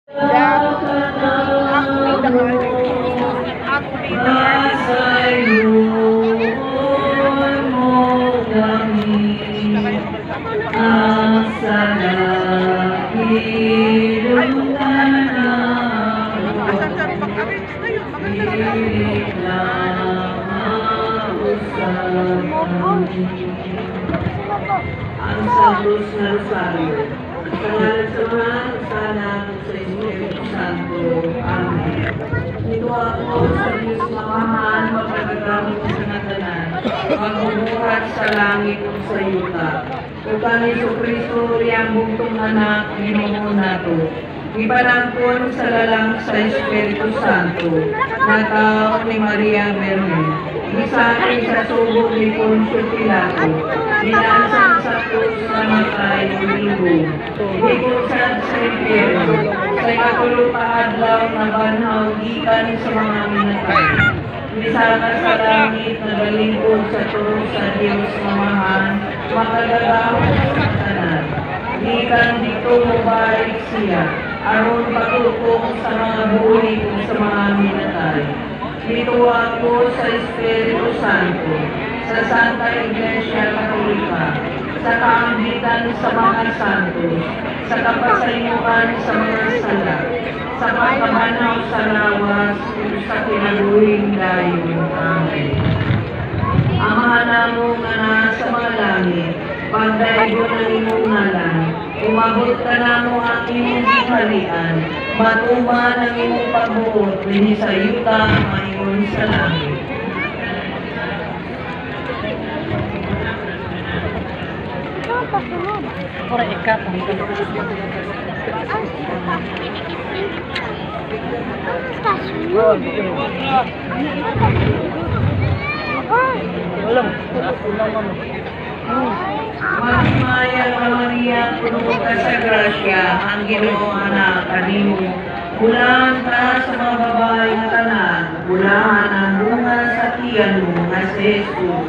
Ang Santos na Rosario. Sa ngalan sa mga sana sa Espiritu Santo. Amen. Ito ako sa Diyos mamahan, magkagagamit sa natanan, magbubuhat sa langit o sa yuta. O kani sa Kristo, riyang bugtong anak, Ginoo nato. Ipanangkon sa lalang sa Espiritu Santo, na tao ni Maria Virgen. Isari sa subok ni Poncio Pilato, inasan sa krus na matay ulibo. Ikusan sa impyerno, sa ikatulupaadlaw na banhaw gikan sa mga minatay. Bisaka sa langit na galingkod sa krus sa Diyos mamahan, makagagawin sa tanan. Gikan dito mabalik siya, aron patukong sa mga buhay kung sa mga minatay. Dito ako sa Espiritu Santo, sa Santa Iglesia Katolika, sa kaambitan sa mga santos, sa kapasayuan sa mga sala, sa pagkamanaw sa lawas, sa kinaluhing dayon. Amen. Amahan namo nga nasa mga langit, pagdaigo ng imong ngalan, umabot ka namo ang imong gihalian, matuman ang imong pagbuot, linisayuta mayon sa langit. Ora ikat ang Mahimaya ka Maria, puno ka sa grasya, ang Ginoo anak kanimo. Bulahan ka sa mga babae na tanan, bulahan ang bunga sa tiyan mo na si Jesus.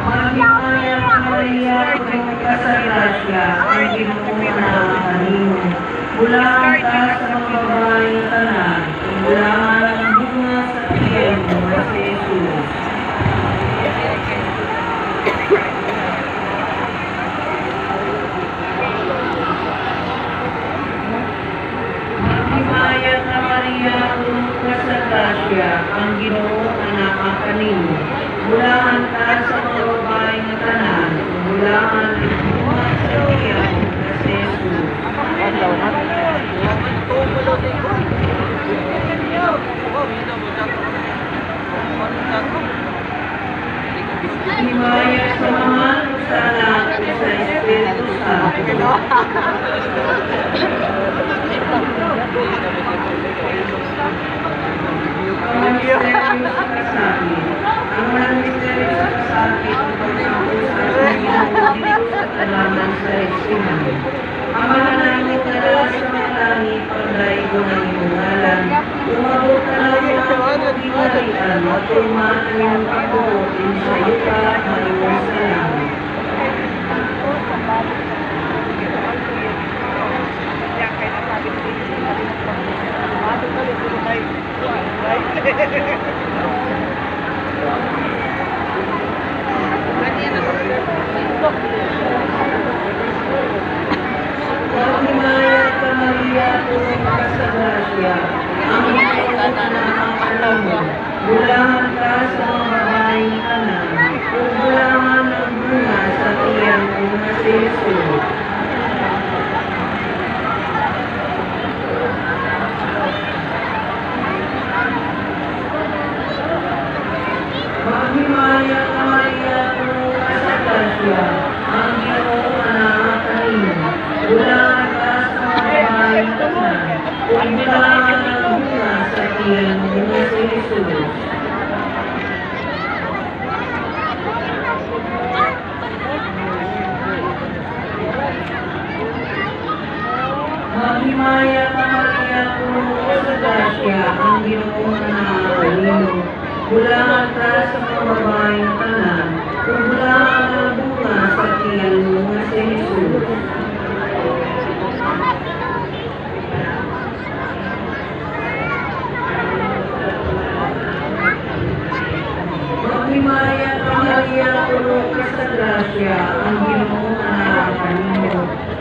Mahimaya ka Maria, puno ka sa grasya, ang Ginoo anak kanimo. Bulahan ka sa mga babae na tanan, bulahan ang bunga sa tiyan mo na si Jesus. Mahimaya ka Maria, puno ka sa grasya, ang Ginoo anak kanimo. Bulahan ka sa mga babae na tanan, bulahan ang bunga sa tiyan mo na si Jesus. Himaya sa mga sana sa Espiritu Santo. Ang misteryo sa kasakit. Ang misteryo sa kasakit ang pagkakusa sa Ginoo sa talaman sa Espiritu. Ang mga langit na lalas sa mga langit, pagdaigo ng iyong ngalan, umabot ka lang ang pagkikarian, at tumaan ang iyong pagbuotin sa yuta, mayon sa langit. Mahimaya ka Maria, puno ka sa grasya, ang Ginoo anak kanimo. Bulahan ka sa mga babae na tanan, bulahan ang bunga sa tiyan mo na si Jesus. Mahimaya ka Maria, puno ka sa grasya, ang Ginoo anak kanimo. Bulahan ka sa mga babae na tanan, bulahan ang bunga sa tiyan mo na si Jesus. Mahimaya ka Maria, puno ka sa grasya, ang Ginoo anak kanimo. Bulahan ka sa mga babae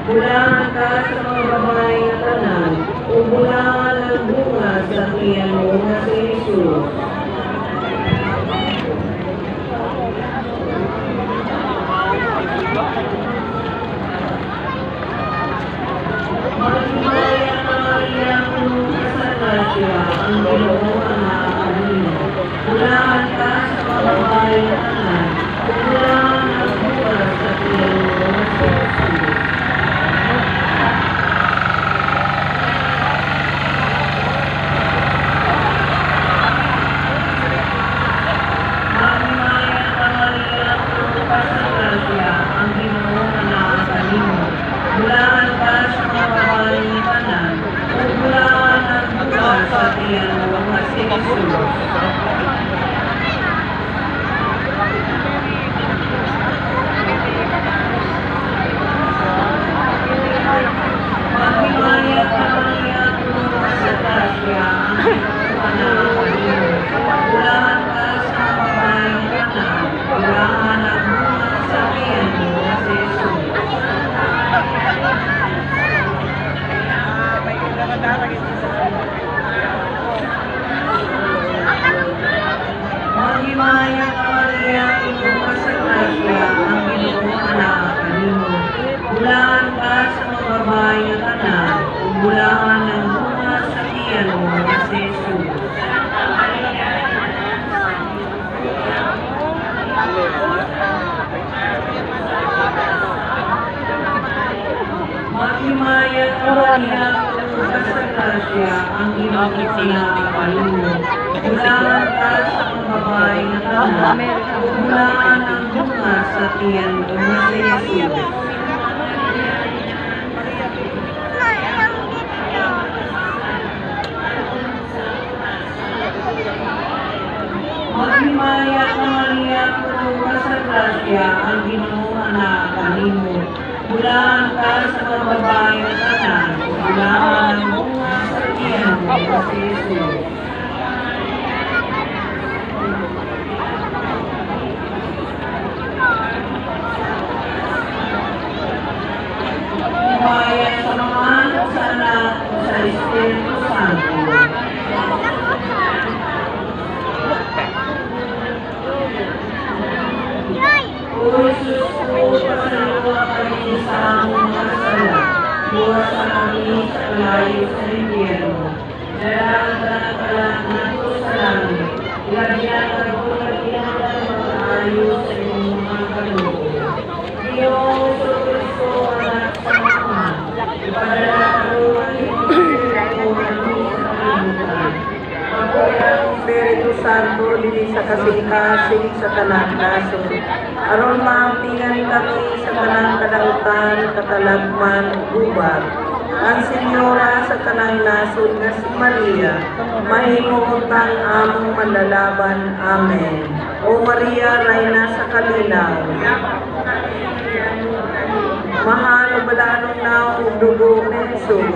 Bulangan ka sa mga babae na tanan, o bulangan ang bunga sa tiyan mo na si Jesus. Maghimaya ka Maria, puno ka sa grasya, ang Ginoo ang nakakalimu. Bulangan ka sa mga babae na tanan, o bulangan ang bunga sa tiyan mo na si Jesus. Maghimaya ka Maria, puno ka sa grasya, ang Ginoo ang nakakalimu. Bulangan ka sa mga babae na tanan, o bulangan ang bunga sa tiyan mo na si Jesus. Maghimaya ka Maria, puno ka sa grasya, ang Ginoo ang nakakalimu. Bulangan ka sa mga babae na tanan, bulangan ang bunga sa tiyan mo na si Jesus. Maghimaya ka Maria, puno ka sa grasya, ang Ginoo ang nakakalimu. Bulangan ka sa mga babae na tanan, o bulangan ang bunga sa tiyan mo na si Jesus. Maghimaya ka Maria, puno ka sa grasya, ang Ginoo ang nakakalimu. Bulangan ka sa mga babae na tanan, o bulangan ang bunga sa tiyan mo na si Jesus. Maghimaya ka Maria, puno ka sa grasya, ang Ginoo ang nakakalimu. Bulangan ka sa mga babae na tanan, o bulangan ang bunga sa tiyan mo na si Jesus. Maghimaya sa mga anak sa anak o sa Espiritu Santo. O Jesus, pasalawa kami sa among mga sala. Buwas sa kami sa kalayo sa impyerno. Dalahan ka na kalat nato sa langit. Ilagyan ka po na pinagdang mag-aayo sa iyong mga kaloob. Iyong Kristo, anak sa mga. Ipadala ka rin iyong kami sa kalimutan. Pagkayang Espiritu Santo, dili sa kasing-kasing sa tanang naso. Aron maamtingan kami sa tanang kadautan, katalagman, gubat. Ang Senyora sa tanang nasod nga si Maria, mahimuotang among manlalaban. Amen. O Maria, Rayna sa kalinaw, mahal o balanong na ug dugo ni Jesus.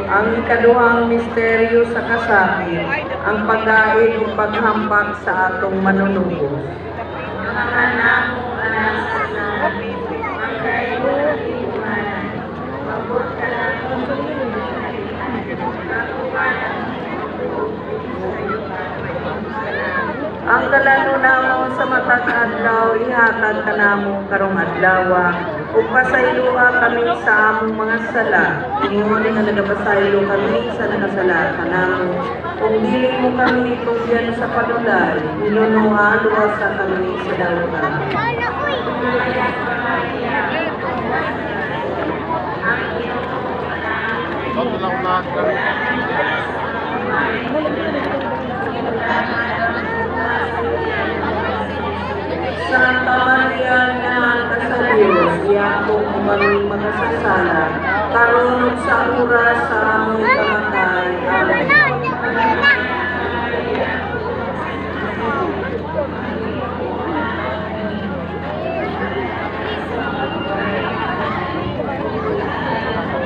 Ang ikaduhang misteryo sa kasapit, ang pagdaig ug paghampak sa atong manunubos. Mga namo anak sa langit, ang kailangan iwanan, mabot ka lang ang kalanunamo sa matag adlaw ihatag kanamo karong adlaw ug pasayloa kami sa among mga sala ingon nga nagapasaylo kami sa nakasala kanamo ug dili mo kami tugyan sa padulay inunuha sa kami sa dawtan. Santa Maria, Anak sa Diyos, iyako kung kami makasasala, karunong sa oras sa among